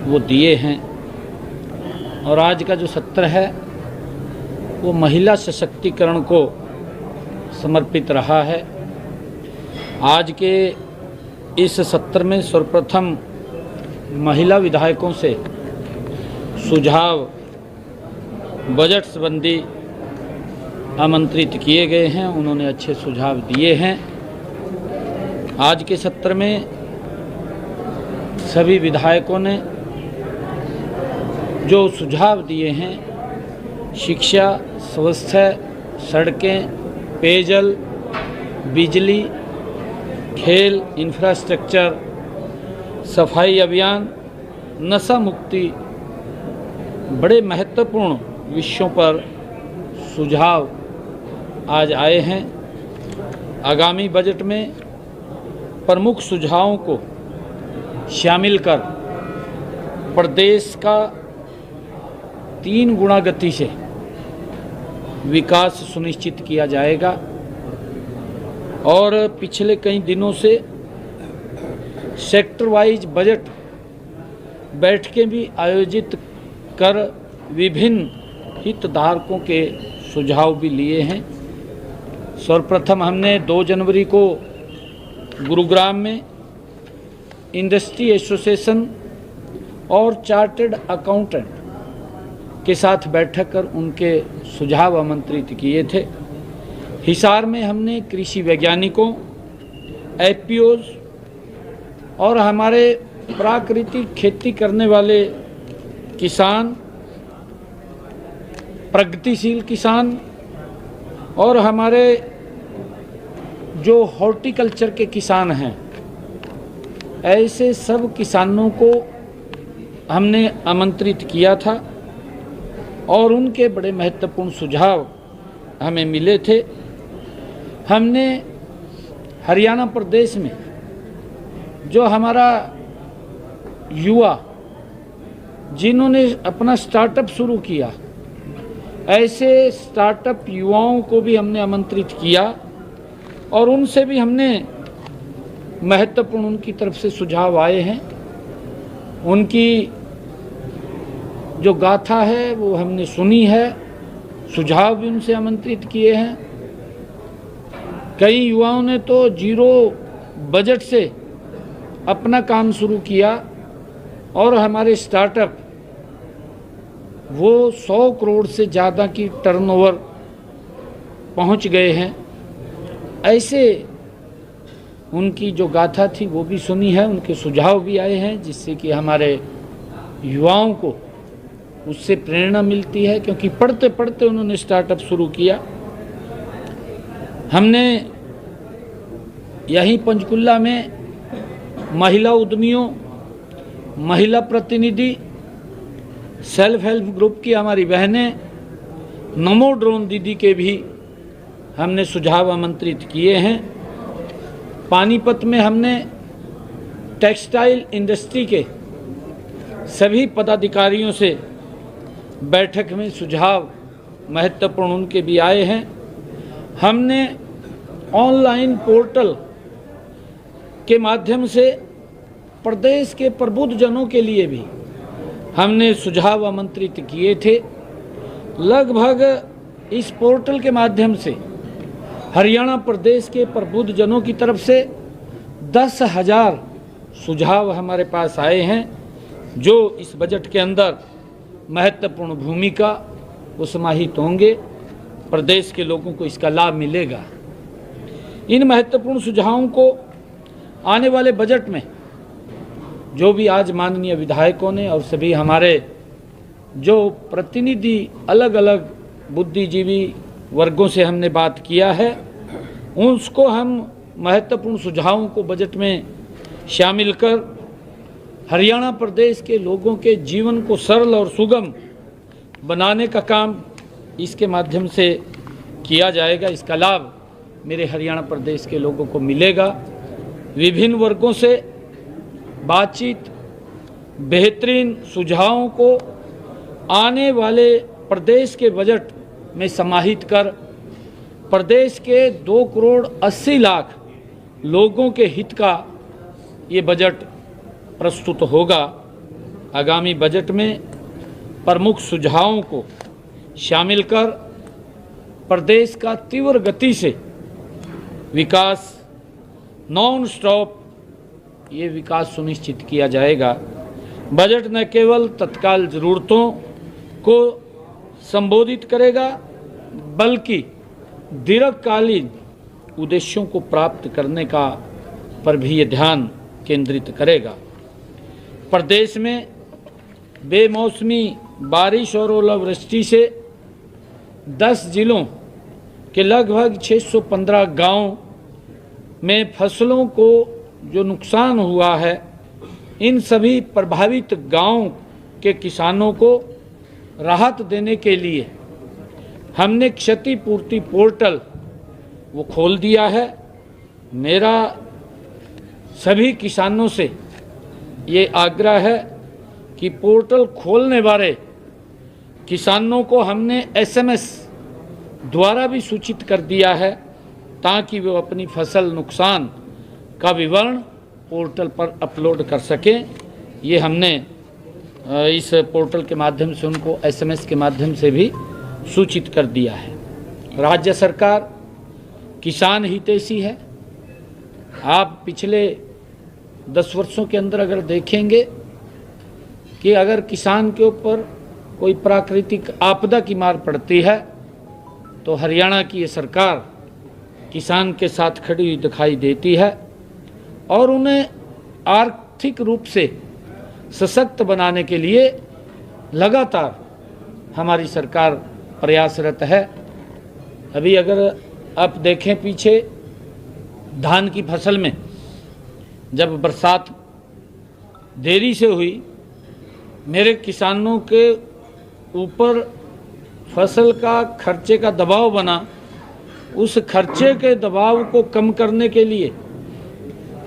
वो दिए हैं। और आज का जो सत्र है वो महिला सशक्तिकरण को समर्पित रहा है। आज के इस सत्र में सर्वप्रथम महिला विधायकों से सुझाव बजट संबंधी आमंत्रित किए गए हैं। उन्होंने अच्छे सुझाव दिए हैं। आज के सत्र में सभी विधायकों ने जो सुझाव दिए हैं, शिक्षा, स्वास्थ्य, सड़कें, पेयजल, बिजली, खेल, इंफ्रास्ट्रक्चर, सफाई अभियान, नशा मुक्ति, बड़े महत्वपूर्ण विषयों पर सुझाव आज आए हैं। आगामी बजट में प्रमुख सुझावों को शामिल कर प्रदेश का 3 गुना गति से विकास सुनिश्चित किया जाएगा। और पिछले कई दिनों से सेक्टर वाइज बजट बैठकें भी आयोजित कर विभिन्न हितधारकों के सुझाव भी लिए हैं। सर्वप्रथम हमने 2 जनवरी को गुरुग्राम में इंडस्ट्री एसोसिएशन और चार्टर्ड अकाउंटेंट के साथ बैठक कर उनके सुझाव आमंत्रित किए थे। हिसार में हमने कृषि वैज्ञानिकों, एफपीओज और हमारे प्राकृतिक खेती करने वाले किसान, प्रगतिशील किसान और हमारे जो हॉर्टिकल्चर के किसान हैं, ऐसे सब किसानों को हमने आमंत्रित किया था और उनके बड़े महत्वपूर्ण सुझाव हमें मिले थे। हमने हरियाणा प्रदेश में जो हमारा युवा जिन्होंने अपना स्टार्टअप शुरू किया, ऐसे स्टार्टअप युवाओं को भी हमने आमंत्रित किया और उनसे भी हमने महत्वपूर्ण उनकी तरफ से सुझाव आए हैं। उनकी जो गाथा है वो हमने सुनी है, सुझाव भी उनसे आमंत्रित किए हैं। कई युवाओं ने तो 0 बजट से अपना काम शुरू किया और हमारे स्टार्टअप वो 100 करोड़ से ज़्यादा की टर्नओवर पहुंच गए हैं। ऐसे उनकी जो गाथा थी वो भी सुनी है, उनके सुझाव भी आए हैं, जिससे कि हमारे युवाओं को उससे प्रेरणा मिलती है, क्योंकि पढ़ते पढ़ते उन्होंने स्टार्टअप शुरू किया। हमने यहीं पंचकुला में महिला उद्यमियों, महिला प्रतिनिधि, सेल्फ हेल्प ग्रुप की हमारी बहनें, नमो ड्रोन दीदी के भी हमने सुझाव आमंत्रित किए हैं। पानीपत में हमने टेक्सटाइल इंडस्ट्री के सभी पदाधिकारियों से बैठक में सुझाव महत्वपूर्ण उनके भी आए हैं। हमने ऑनलाइन पोर्टल के माध्यम से प्रदेश के प्रबुद्धजनों के लिए भी हमने सुझाव आमंत्रित किए थे। लगभग इस पोर्टल के माध्यम से हरियाणा प्रदेश के प्रबुद्धजनों की तरफ से 10,000 सुझाव हमारे पास आए हैं, जो इस बजट के अंदर महत्वपूर्ण भूमिका वो समाहित होंगे। प्रदेश के लोगों को इसका लाभ मिलेगा। इन महत्वपूर्ण सुझावों को आने वाले बजट में जो भी आज माननीय विधायकों ने और सभी हमारे जो प्रतिनिधि अलग अलग बुद्धिजीवी वर्गों से हमने बात किया है, उसको हम महत्वपूर्ण सुझावों को बजट में शामिल कर हरियाणा प्रदेश के लोगों के जीवन को सरल और सुगम बनाने का काम इसके माध्यम से किया जाएगा। इसका लाभ मेरे हरियाणा प्रदेश के लोगों को मिलेगा। विभिन्न वर्गों से बातचीत, बेहतरीन सुझावों को आने वाले प्रदेश के बजट में समाहित कर प्रदेश के 2 करोड़ 80 लाख लोगों के हित का ये बजट प्रस्तुत होगा। आगामी बजट में प्रमुख सुझावों को शामिल कर प्रदेश का तीव्र गति से विकास नॉन स्टॉप ये विकास सुनिश्चित किया जाएगा। बजट न केवल तत्काल ज़रूरतों को संबोधित करेगा बल्कि दीर्घकालीन उद्देश्यों को प्राप्त करने का पर भी ये ध्यान केंद्रित करेगा। प्रदेश में बेमौसमी बारिश और ओलावृष्टि से 10 जिलों के लगभग 615 गांव में फसलों को जो नुकसान हुआ है, इन सभी प्रभावित गांव के किसानों को राहत देने के लिए हमने क्षतिपूर्ति पोर्टल वो खोल दिया है। मेरा सभी किसानों से ये आग्रह है कि पोर्टल खोलने वाले किसानों को हमने SMS द्वारा भी सूचित कर दिया है ताकि वो अपनी फसल नुकसान का विवरण पोर्टल पर अपलोड कर सकें। ये हमने इस पोर्टल के माध्यम से उनको SMS के माध्यम से भी सूचित कर दिया है। राज्य सरकार किसान हितैषी है। आप पिछले 10 वर्षों के अंदर अगर देखेंगे कि अगर किसान के ऊपर कोई प्राकृतिक आपदा की मार पड़ती है तो हरियाणा की ये सरकार किसान के साथ खड़ी हुई दिखाई देती है और उन्हें आर्थिक रूप से सशक्त बनाने के लिए लगातार हमारी सरकार प्रयासरत है। अभी अगर आप देखें पीछे धान की फसल में जब बरसात देरी से हुई, मेरे किसानों के ऊपर फसल का खर्चे का दबाव बना। उस खर्चे के दबाव को कम करने के लिए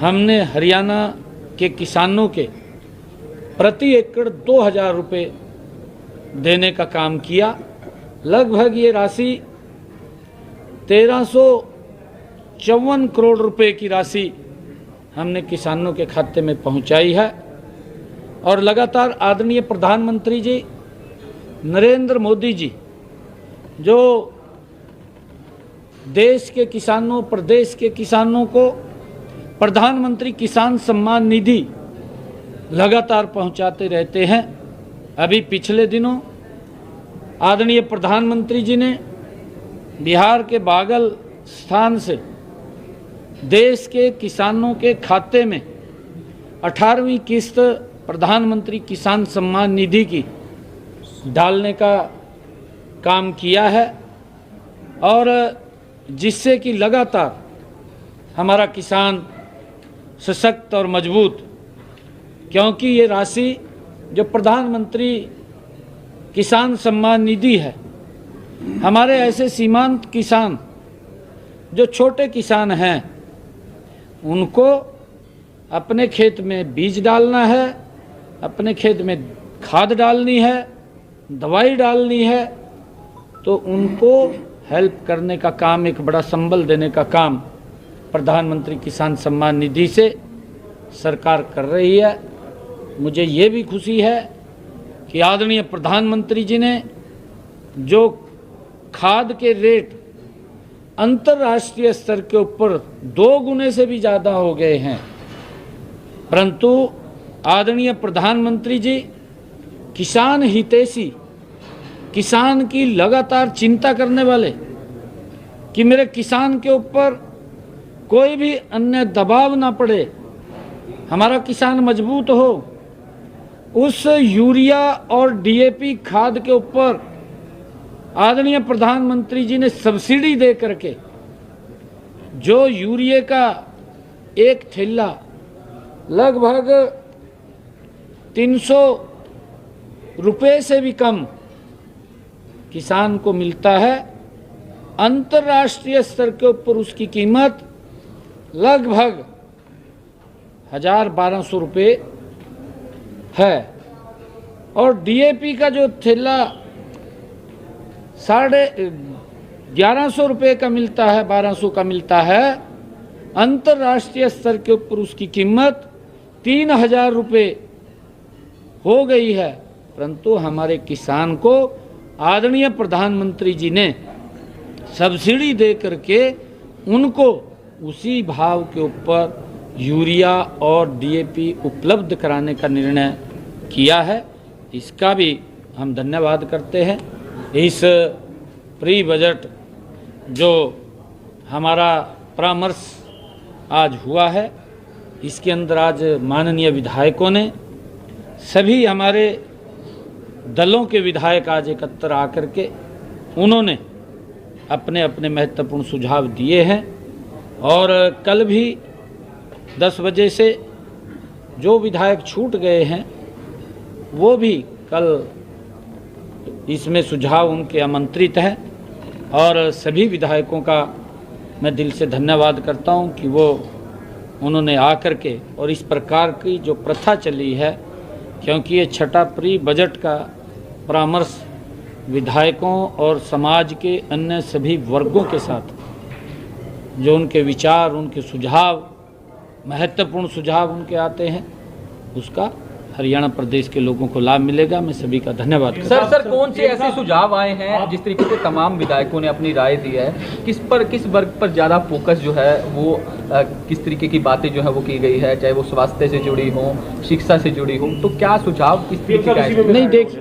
हमने हरियाणा के किसानों के प्रति एकड़ 2000 रुपये देने का काम किया। लगभग ये राशि 1354 करोड़ रुपए की राशि हमने किसानों के खाते में पहुंचाई है। और लगातार आदरणीय प्रधानमंत्री जी नरेंद्र मोदी जी जो देश के किसानों, प्रदेश के किसानों को प्रधानमंत्री किसान सम्मान निधि लगातार पहुंचाते रहते हैं। अभी पिछले दिनों आदरणीय प्रधानमंत्री जी ने बिहार के बागल स्थान से देश के किसानों के खाते में 18वीं किस्त प्रधानमंत्री किसान सम्मान निधि की डालने का काम किया है और जिससे कि लगातार हमारा किसान सशक्त और मजबूत, क्योंकि ये राशि जो प्रधानमंत्री किसान सम्मान निधि है, हमारे ऐसे सीमांत किसान जो छोटे किसान हैं उनको अपने खेत में बीज डालना है, अपने खेत में खाद डालनी है, दवाई डालनी है, तो उनको हेल्प करने का काम, एक बड़ा संबल देने का काम प्रधानमंत्री किसान सम्मान निधि से सरकार कर रही है। मुझे ये भी खुशी है कि आदरणीय प्रधानमंत्री जी ने जो खाद के रेट अंतर्राष्ट्रीय स्तर के ऊपर 2 गुने से भी ज़्यादा हो गए हैं, परंतु आदरणीय प्रधानमंत्री जी किसान हितैषी, किसान की लगातार चिंता करने वाले कि मेरे किसान के ऊपर कोई भी अन्य दबाव ना पड़े, हमारा किसान मजबूत हो, उस यूरिया और DAP खाद के ऊपर आदरणीय प्रधानमंत्री जी ने सब्सिडी दे करके जो यूरिया का एक थैला लगभग 300 रुपये से भी कम किसान को मिलता है, अंतर्राष्ट्रीय स्तर के ऊपर उसकी कीमत लगभग 1200 रुपये है और DAP का जो थैला 1150 रुपये का मिलता है, 1200 का मिलता है, अंतर्राष्ट्रीय स्तर के ऊपर उसकी कीमत 3000 रुपये हो गई है, परंतु हमारे किसान को आदरणीय प्रधानमंत्री जी ने सब्सिडी दे करके उनको उसी भाव के ऊपर यूरिया और डीएपी उपलब्ध कराने का निर्णय किया है। इसका भी हम धन्यवाद करते हैं। इस प्री बजट जो हमारा परामर्श आज हुआ है, इसके अंदर आज माननीय विधायकों ने, सभी हमारे दलों के विधायक आज एकत्र आकर के उन्होंने अपने अपने महत्वपूर्ण सुझाव दिए हैं। और कल भी 10 बजे से जो विधायक छूट गए हैं वो भी कल इसमें सुझाव उनके आमंत्रित हैं। और सभी विधायकों का मैं दिल से धन्यवाद करता हूं कि वो उन्होंने आकर के, और इस प्रकार की जो प्रथा चली है, क्योंकि ये छठा प्री बजट का परामर्श विधायकों और समाज के अन्य सभी वर्गों के साथ जो उनके विचार, उनके सुझाव, महत्वपूर्ण सुझाव उनके आते हैं, उसका हरियाणा प्रदेश के लोगों को लाभ मिलेगा। मैं सभी का धन्यवाद करता हूं। सर कौन से ऐसे सुझाव आए हैं जिस तरीके से तमाम विधायकों ने अपनी राय दी है, किस वर्ग पर ज़्यादा फोकस जो है वो किस तरीके की बातें जो है वो की गई है, चाहे वो स्वास्थ्य से जुड़ी हो, शिक्षा से जुड़ी हो, तो क्या सुझाव किस तरीके का है? नहीं, देखिए